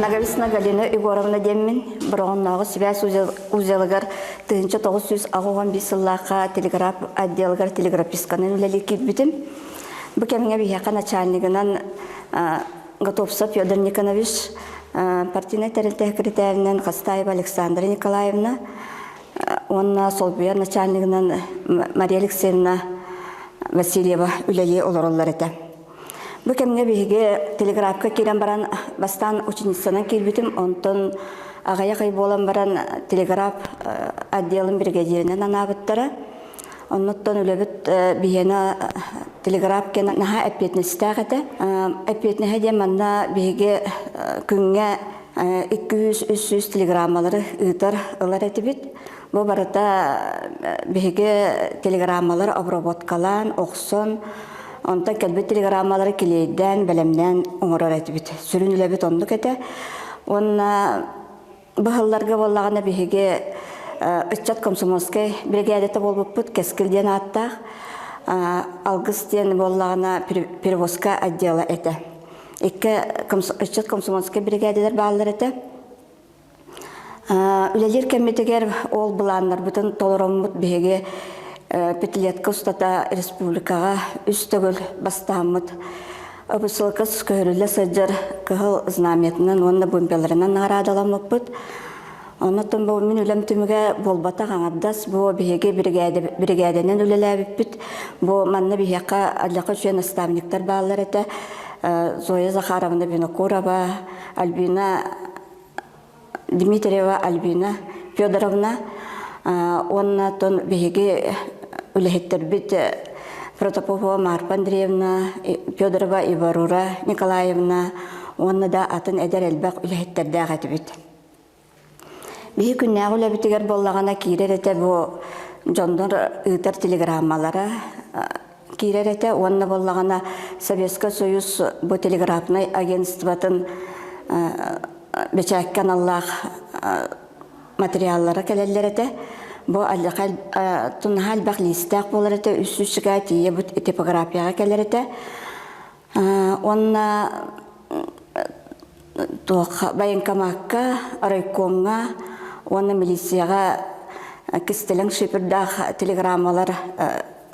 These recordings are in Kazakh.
Наговисна Галина Егоровна деммин, бұрғыннағы связь узелігер тыынча 915 сыллаға телеграф отделгар телеграфистканын үлелеки бітім. Бұл кәміңе бейхақа начальнигынан Готовцев Федор Никонович, партийный территориальный Костаева Александра Николаевна, он солбияр начальнигынан Мария Алексеевна Васильева үлеле олороллар еті. Бұл кәміңе бейге телеграфқа керен баран бастан ученицадан келбетім, онтын ағая қай болан баран телеграф отделын бригадирінен анабыттары. Оннуттан үлебіт бейені телеграф кен наға әппетнесті ағыды. Әппетнеге де манна бейге күнге 200-300 телеграммалары ұйтар ұлар әті бит. Бұл барыта бейге телеграммалар обработкалан, оқсын, онта кәлбет телеграммалары келейден, бәлемден оңырар әті бит. Сүрін үлебіт ондық әті. Онна бұғылларға болағына бейге Үтчат комсомольскай бригадета болбуп пут, кескилден аттақ, алгыстен болағына перевозка отдела әті. Үтчат комсомольскай бригадетер бағалар әті. Үлелер кәмметігер ол бұланлар бұтын толырымбыт бейге петлетка ұстата республикаға үстігіл бастамыд. Обысылқыз көрілі сәджір кығыл знаметінен, онны бөмпелерінен арадаламып бұд. Оннаттан бұл мен үлем түміге болбата қаңаддас, бұл бейге бригаденен үлеләбіп бүт. Бұл манны бейеқа адлақа жүйен наставниктар бағалар әті. Зоя Захаровна Винокурова, Альбина Дмитриева, Альбина Федоровна. Оннаттан бейге үлехеттер бүт Протопопова Марфа Андреевна, Федорова Иварура Николаевна. Онны да атын әдер әлбәқ үлехеттерді ағаты бүт. Бейі күннәғі үләбітігер болағына кейрер әті бұл жондыр ұйтар телеграммалары кейрер әті. Онны болағына Советский Союз бұл телеграфный агентстватын бәчәккен Аллах материаллары кәлелер әті. Бұл тұнға әлбәқ листәқ болар әті, үсі-үсіға тие бұл типографияға кәлер әті. Онны байынкамаққа, райкомға, оны милицияға кістелің шепірдақ телеграммалар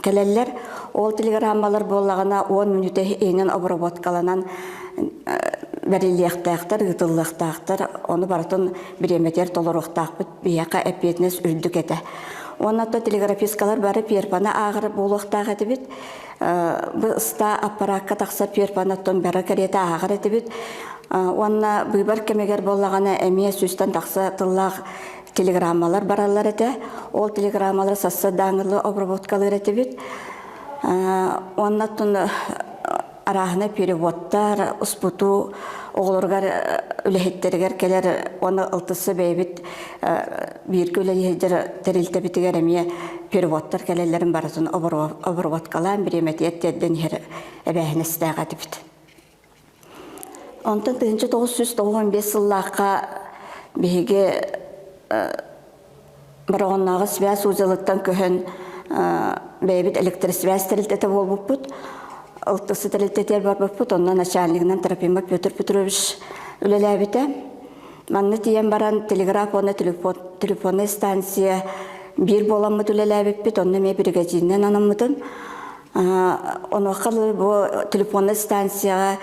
кәлелер. Ол телеграммалар болағына 10 минуты енен обработкаланан бәріліқтақтар, ұтылықтақтар, оны барытын біреметер толырықтақ бұд бияқа әпетінес үрдік әті. Оннатта телеграфискалар бары перпана ағыр болуқтақ әті бід. Бұл ұста аппаратқа тақса перпанаттан бәрі кәреті ағыр әті бід. Онна бұйбар кемегер болағана әмия сөстен тақса тыллақ телеграммалар баралар әті. Ол телеграммалар сасы даңырлы обработкалар әті бід. Оннаттың арағына переводтар, ұспуту, оғылырғар үліхеттерігер келер, оны ұлтысы бәйбіт біргі үліхеттер тәрілті бітігер әмия переводтар келелерін барысын обработкалан біремет еттеден әбәхіністі ағаты біт. Онтан 1995 сыллаққа бейге бұрғыннағы связь ұзылықтан көхін бәйбіт электросвязь тәрілтеті болбып бұд. Ұлтысы тәрілтетер бар бұд, онна начальнигінен Трофимов Петр Петрович үлеләбіті. Манны тиен баран телеграф, оны телефонный станция бір боламыд үлеләбіп бұд, онна ме бригадинен анамыдын. Оны қылы бұл телефонный станцияға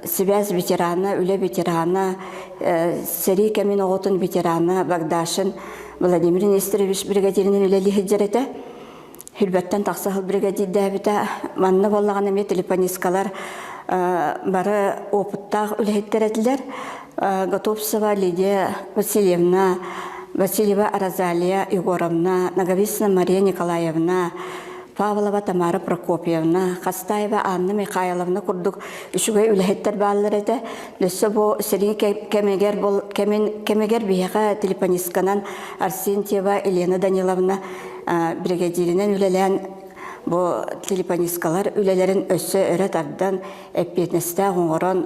связь ветерана, үле ветерана, сәрі кәмін оғытын ветерана, Багдашин Владимир Нестерович бригадирінің үлелі хеджереті. Хүлбәттен тақсағыл бригадир дәбіті. Манны болағаны ме телефонискалар бары опыттақ үлеттер әділер. Готовцева Лидия Васильевна, Васильева Аразалия Егоровна, Наговисна Мария Николаевна, Павлова Тамара Прокопьевна, Костаева Анна Михайловна курдук үшіге үлеттер балылар әді. Лөсі бұл сәрін кемегер бейеға телефонисканан Арсентьева Елена Даниловна бригадирінен үлелән бұл телефонискалар үлелерін өсі өрет ардан әппетнесті ғоңырын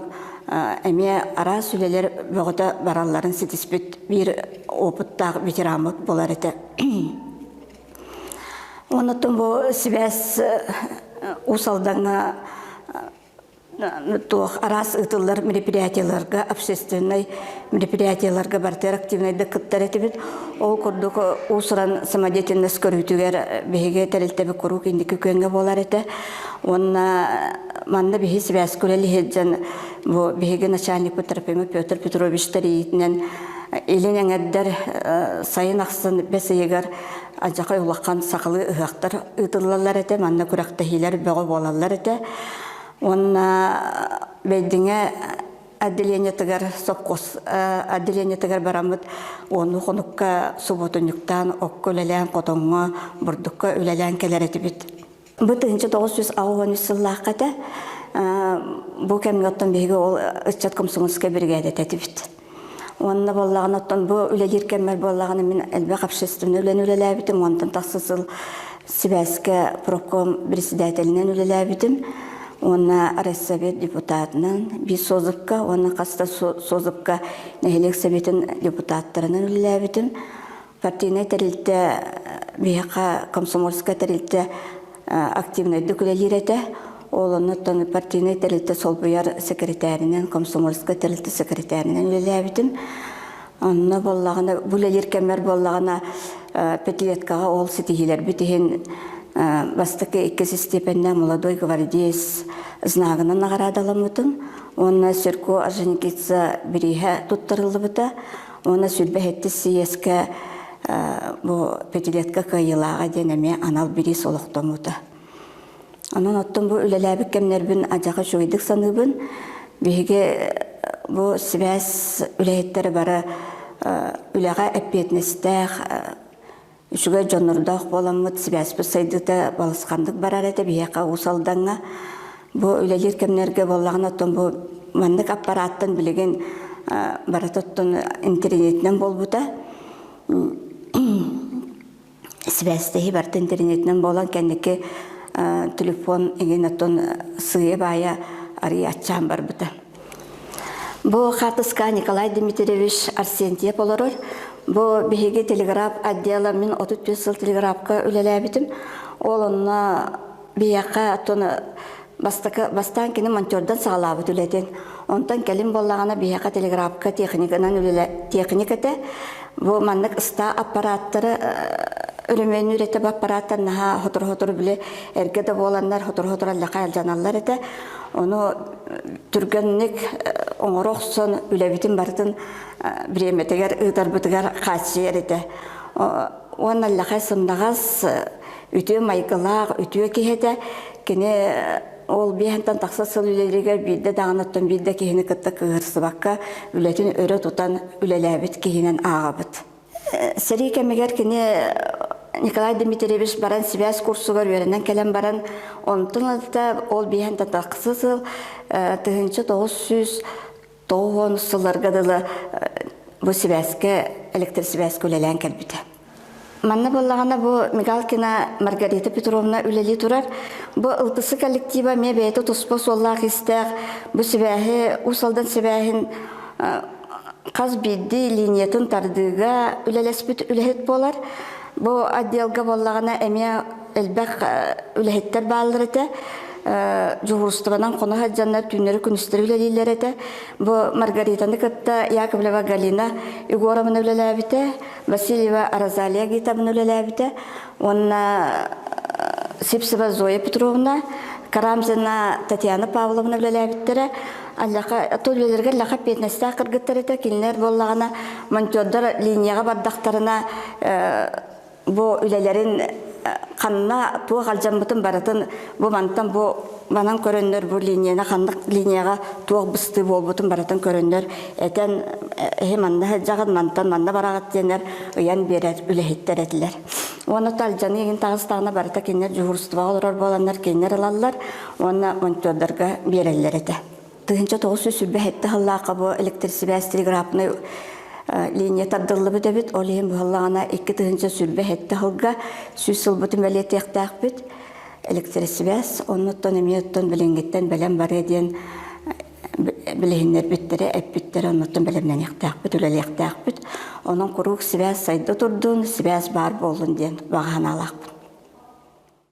әме арас үлелер бұғыда бараларын сетіспет бір опыттағы ветерамыд болар әді. Онытын бұл связь усалдаңа туох арас ытыллар мероприятияларга, общественный мероприятияларга бартер активный дыкыттар этибит. Ол курдук усуран самодеятельность көрүтүгер беге терилтеби куру киндики көнгө болар эте. Онна манна бихи связь көрели хеджан бу беге начальник Петропимов Петр Петрович таритинен Илен әңәддәр сайын ақсын бәсейгер ажақай улаққан сақылы ұғақтар ұтылалар әті, манна күрәқті хейлер бәғі болалар әті. Онна бәйдіңе отделениятығар, сопқос отделениятығар барамыд, оны қоныққа субботынықтан оққа үләлән қотонға, бұрдыққа үләлән кәлер әті біт. Бұ 1960 сыллақ әті, бұл кәмгеттен бейгі ол үтчат комсомольская бригада әті біт. Онна боллаган оттон бу үлелер кеммер боллаган мен элбек общественный үлен үлеләбитим, онтан тахсысыл Сибәскә профком председателинен үлеләбитим. Онна Райсовет депутатынан би созыпка, онна каста созыпка нәһилек советин депутаттарынан үлеләбитим. Партийный терилте бияка комсомольская терилте активный дүкүлелер әтә. Олоннан партийный терилте солбуяр секретаринен, комсомольская терилте секретаринен үлеләбитим. Онна боллагана, бүлелер кемер боллагана пятилеткага ол сетихилер битихин бастыкы 2 степенна молодой гвардеец знагынан наградалымытын. Онна Серко Орджоникидзе бириха туттарылыбыта. Онна сүлбәһетти съездка бу пятилетка кайылага денеме анал бири солоқтомута. Анан оттон бу үлеләбик кемнербин ажакы шуйдык саныбын. Биге бу связь үләйттәре бары үләгә әппетнестәх, үшүгә жоннордак боламыт связь бу сайдыта балыскандык барар әтә бияка усалданга. Бу үләлер кемнерге боллаган оттон бу мандык аппараттан билеген баратоттон интернеттен болбута. Связьтәһи барты интернеттен болан кәндеке телефон егенаттон сые бая ари ачам бар бута. Бу хатыска Николай Дмитриевич Арсентьев олорор. Бу биһиги телеграф отдела мен 35 жыл телеграфка үлеләбитим. Олонна бияка аттоны бастан кини монтёрдан сагалабыт үлетен. Онтан келим боллагана бияка телеграфка техниканан үлеле техниката. Бу мандык ста аппараттары Өрөмөн үрете аппараттар наха хотор биле эргеде боландар хотор аллакай жаналлар эте. Ону түргөннүк оңороксон үлебитин бартын биреметегер ыдарбытыгар качыр эте. Он аллакай сындагас үтө майкалак үтө кихете кене ол бихентан таксасыл үлелерге бидде дагынаттан бидде кихини кытта кырсыбакка үлетин өрө тутан үлелебит кихинен агабыт. Серике мегер кене Николай Дмитриевич баран связь курсугар веренен келен баран онтунлата ол бихен татаксысыл 1990 сылларга дылы бу связьке электросвязь үлелен келбите. Манна боллагана бу Мигалкина Маргарита Петровна үлели турар. Бу ылтысы коллектива ме бейті туспа соллах истәк. Бу связье усалдан связьин қаз бидди линиятын тардыга үлелеспит үлехет болар. Бу отделга боллагана эме элбек үлехеттер баалар эте. Жугурстыбанан кону хаджаннар түннери күнүстөр үлелилер эте. Бу Маргаританы кытта Яковлева Галина Егоровна үлелебите, Васильева Аразалия Гитабна үлелебите, онна Сипсева Зоя Петровна, Карамзина Татьяна Павловна үлелебиттере. Аллаха төлөлөргө лака петнеста кыргыттарыта кинлер боллагана монтёрдар линияга бардактарына бу үлелерин канна туу калжамбытын баратын бу мантан бу банан көрөннөр бу линияна кандык линияга туу бысты болбутун баратын көрөннөр этен манна жагын мантан манна барагат денер ыян берер үлехеттер этилер. Оны талжаны еген тагыстагына барата кинлер жугурстуга олорор боландар кинлер алалар, оны монтёрдарга берелер эте. 1990 сүлбәһетте халлака бу электросвязь телеграфны линия таддылы бит, олем халлагана 2 сүлбәһетте халга сүсел бутын белет яктак бит. Электросвязь оннотон эмиеттон беленгеттен белем бар еден билехиннер биттере эппиттер оннотон белемнен яктак бит, үлел яктак бит. Онун курук связь сайда турдун, связь бар болдун ден баганалак.